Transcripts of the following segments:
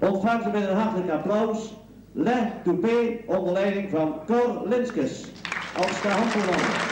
Ontvangt u met een hartelijk applaus Le Toupé onder leiding van Cor Linskes als de handbalman.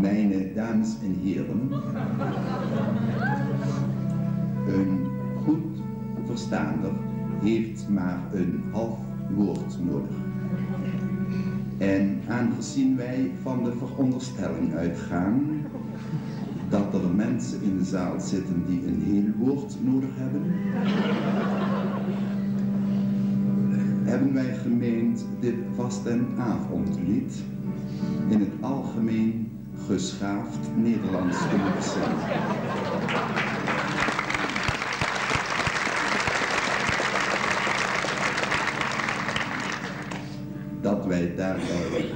Mijn dames en heren, een goed verstaander heeft maar een half woord nodig. En aangezien wij van de veronderstelling uitgaan dat er mensen in de zaal zitten die een heel woord nodig hebben, hebben wij gemeend dit vastenavondlied in het algemeen geschaafd Nederlands te moeten zingen. Dat wij daarbij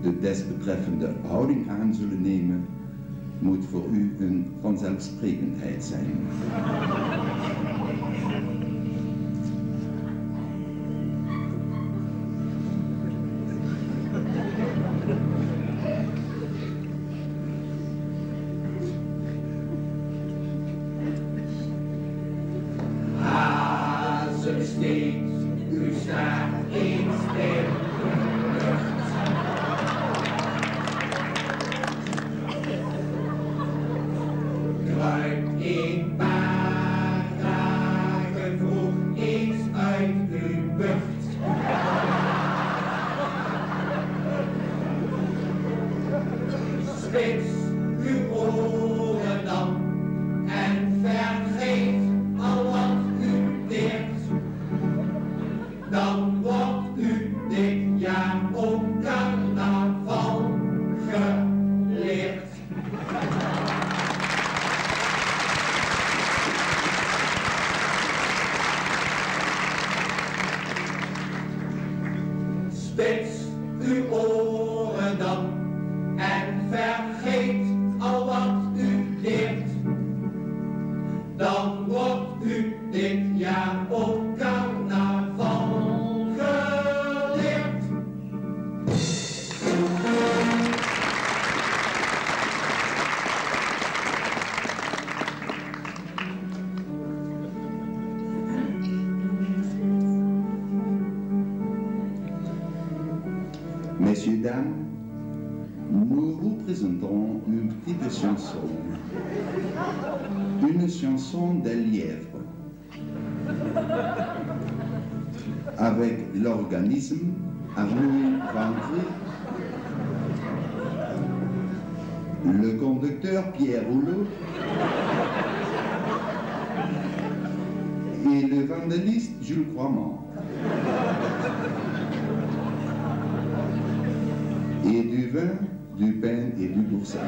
de desbetreffende houding aan zullen nemen, moet voor u een vanzelfsprekendheid zijn. U staat eens stil. Spits uw oren dan en vergeet al wat u leert. Dan wordt u dit jaar ook carnaval geleerd. Spits uw oren dan en vergeet al wat u leert. Dan wordt u dit jaar ook carnaval geleerd. Messieurs, dames, nous vous présentons une petite chanson. Une chanson des lièvres. Avec l'organisme Arnaud Ventry, le conducteur Pierre Rouleau et le vandaliste Jules Croimant. Et du vin, du pain et du boursin.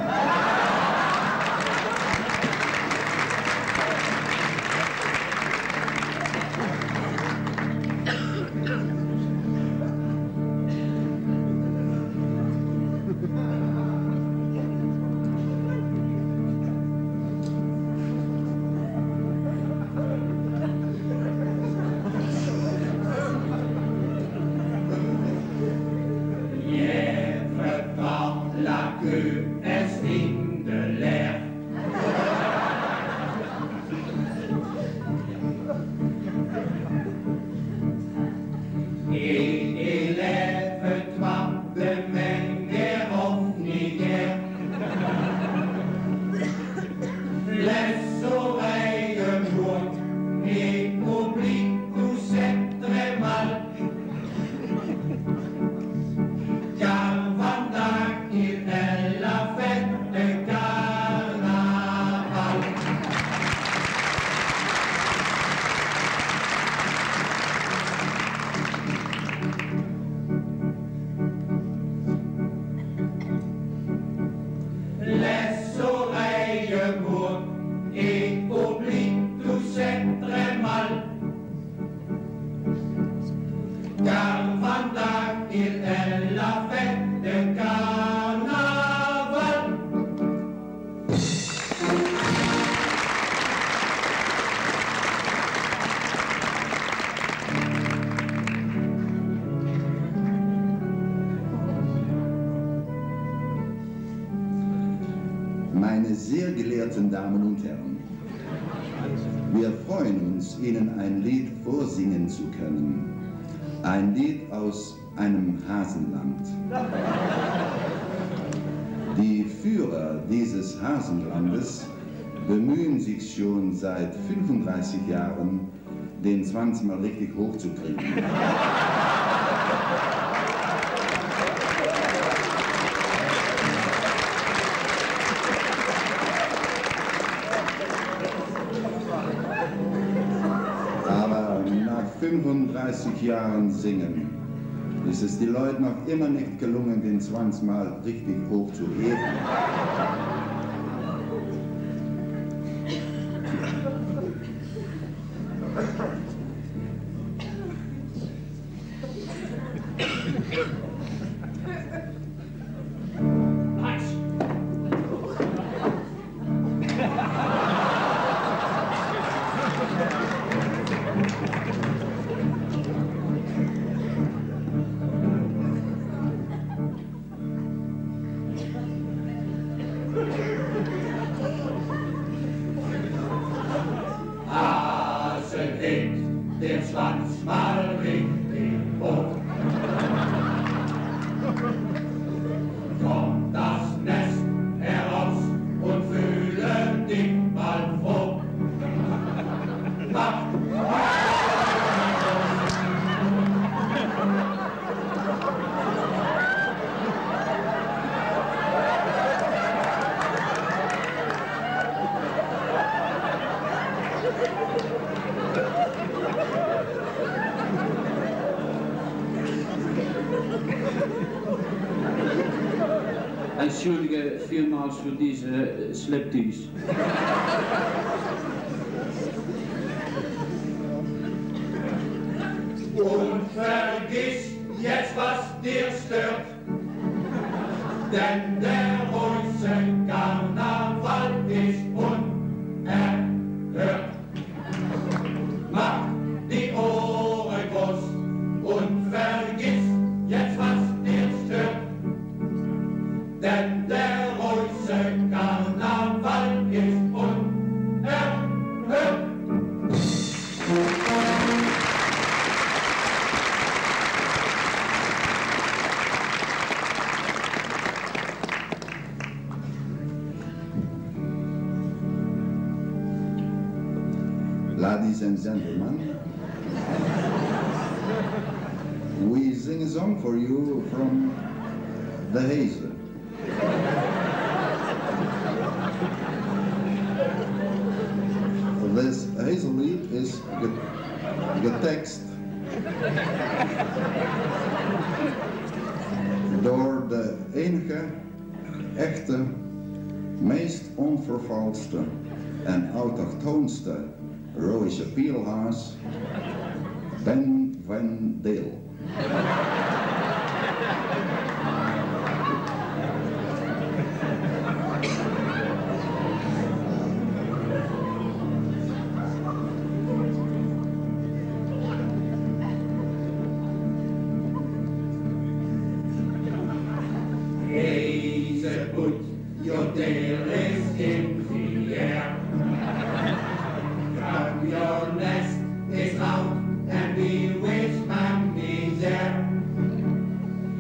La queue est in de l'air. Et élève-toi de manière omnière. Les oreilles lourdes et oublie tout c'est très mal. Car vandaag il est la fête de carnaval. Les oreilles bourdes et oublie tout c'est très mal. Car vandaag il est la fête de carnaval. Meine sehr gelehrten Damen und Herren, wir freuen uns, Ihnen ein Lied vorsingen zu können. Ein Lied aus einem Hasenland. Die Führer dieses Hasenlandes bemühen sich schon seit 35 Jahren, den Schwanz mal richtig hochzukriegen. Aber nach 35 Jahren Singen ist es den Leuten noch immer nicht gelungen, den Schwanz mal richtig hoch zu heben. Der Schwanz mal richtig hoch. Kommt das Nest heraus und fühle dich mal froh. Mach vielmals für diese Sliptease. Und vergiss jetzt, was dir stört, denn der Reuße Karneval ist unerhört. Mach die Ohren groß und vergiss jetzt, was dir stört, denn der Reuße Karneval ist unerhört. Ladies and gentlemen, we sing a song for you from the Hazel. This Hazel lied is getekst door de enige, echte, meest onvervalste en autochtoonste Roische Pielhaas, Ben van Deel. Hazel, put your tail is in the air. From your nest is out and we wish Mammy there.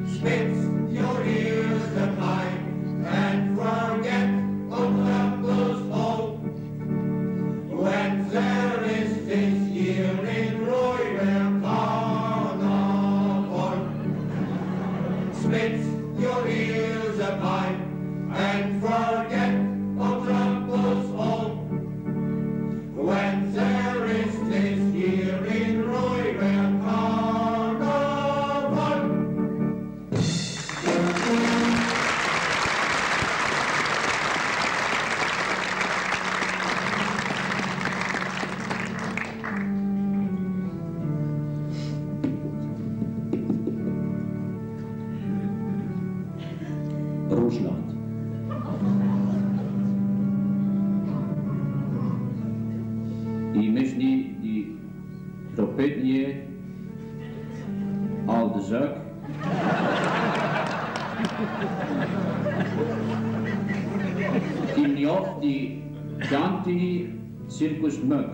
Spit your ears apart and forget all troubles all. When there is this year in Royal Carnival, spit your ears apart and forget all troubles all. When there is this year in Royal Carnival. Rusland. Die myśli, die trompetnie, al de zak. Die mniof, die Ganti Circus Muk.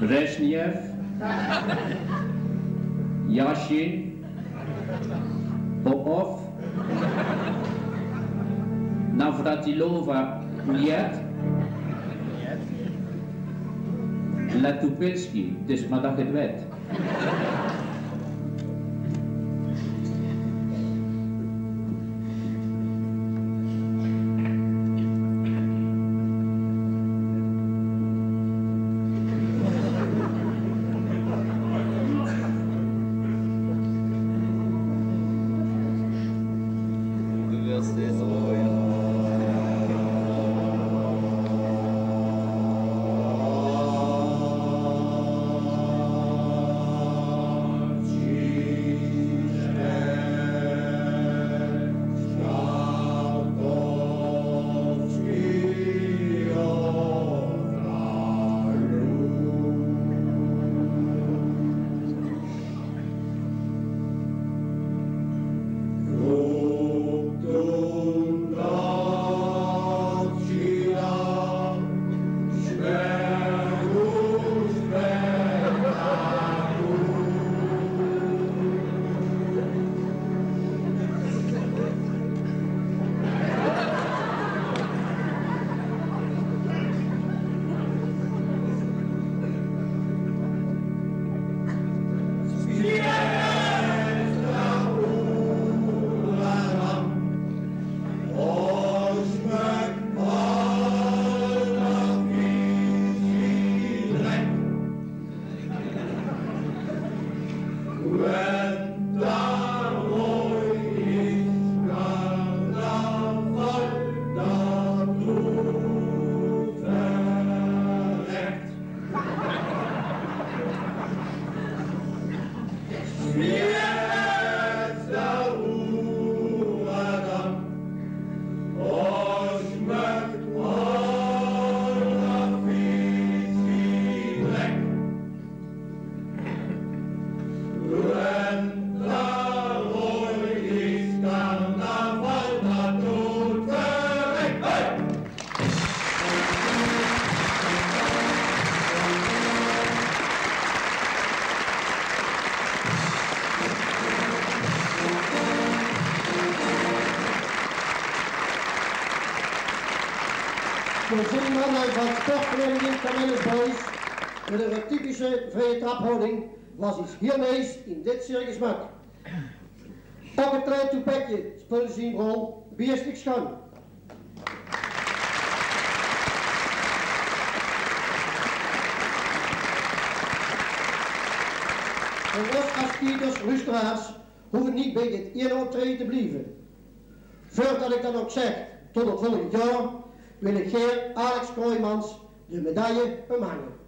Brezhnev, Yashin, Popov, Navratilova, Niet, Latupinski, het is maar dat je het weet. De zingmannen van sportvereniging Camillus Boys met een typische vrije traphouding was iets heel nieuws in dit circusmak. Pak het klein toepetje, spullen zien rol, bierstuk schoon. En ons als kieters, luisteraars, hoeven niet bij dit ene optreden te blijven. Voordat ik dan ook zeg, tot het volgend jaar, wil ik Geer Alex Kooijmans de medaille omhangen.